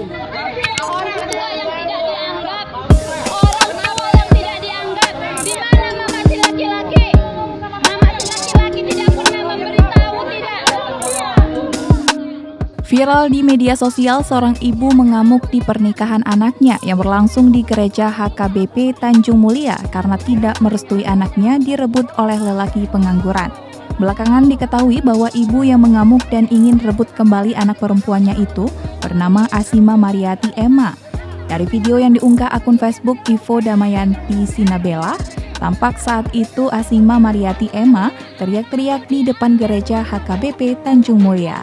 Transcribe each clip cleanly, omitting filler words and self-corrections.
Orang tua yang tidak dianggap, orang tua yang tidak dianggap. Di mana mama si laki-laki? Mama si laki-laki tidak pernah memberitahu, tidak. Viral di media sosial, seorang ibu mengamuk di pernikahan anaknya yang berlangsung di gereja HKBP Tanjung Mulia karena tidak merestui anaknya direbut oleh lelaki pengangguran. Belakangan diketahui bahwa ibu yang mengamuk dan ingin rebut kembali anak perempuannya itu bernama Asima Mariati Emma. Dari video yang diunggah akun Facebook Ivo Damayanti Sinabela, tampak saat itu Asima Mariati Emma teriak-teriak di depan gereja HKBP Tanjung Mulia.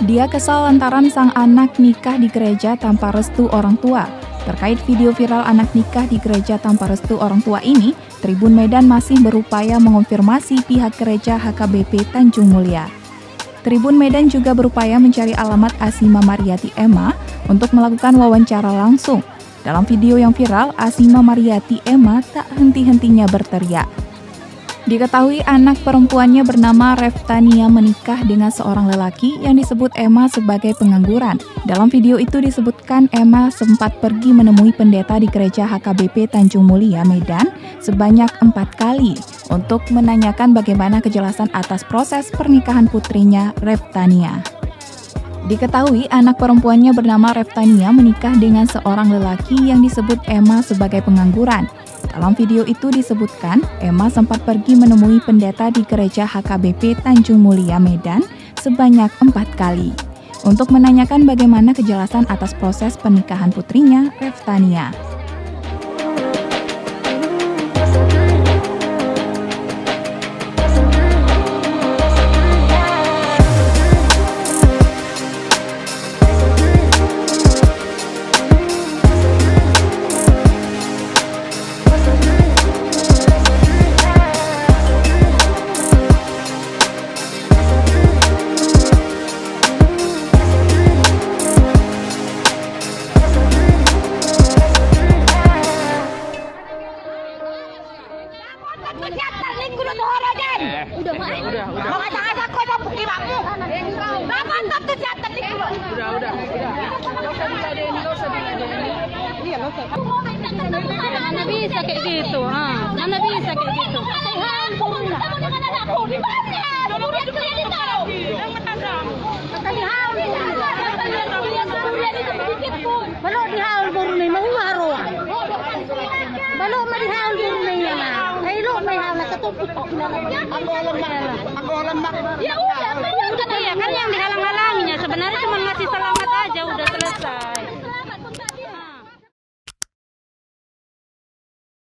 Dia kesal lantaran sang anak nikah di gereja tanpa restu orang tua. Terkait video viral anak nikah di gereja tanpa restu orang tua ini, Tribun Medan masih berupaya mengonfirmasi pihak gereja HKBP Tanjung Mulia. Tribun Medan juga berupaya mencari alamat Asima Mariati Emma untuk melakukan wawancara langsung. Dalam video yang viral, Asima Mariati Emma tak henti-hentinya berteriak. Diketahui anak perempuannya bernama Reftania menikah dengan seorang lelaki yang disebut Emma sebagai pengangguran. Dalam video itu disebutkan Emma sempat pergi menemui pendeta di gereja HKBP Tanjung Mulia, Medan sebanyak 4 kali untuk menanyakan bagaimana kejelasan atas proses pernikahan putrinya Reftania. Diketahui anak perempuannya bernama Reftania menikah dengan seorang lelaki yang disebut Emma sebagai pengangguran. Dalam video itu disebutkan, Emma sempat pergi menemui pendeta di gereja HKBP Tanjung Mulia, Medan sebanyak 4 kali untuk menanyakan bagaimana kejelasan atas proses pernikahan putrinya, Reftania. Mana bisa kayak gitu, mana bisa kayak gitu. Kalau dihaul burung ni mau ngaruh. Kalau mau dihaul burung ni na. Ay lo may haul na katupot. Ako alam mak. Ya udah, kan yang dihalang-halanginya sebenarnya cuma ngasih selamat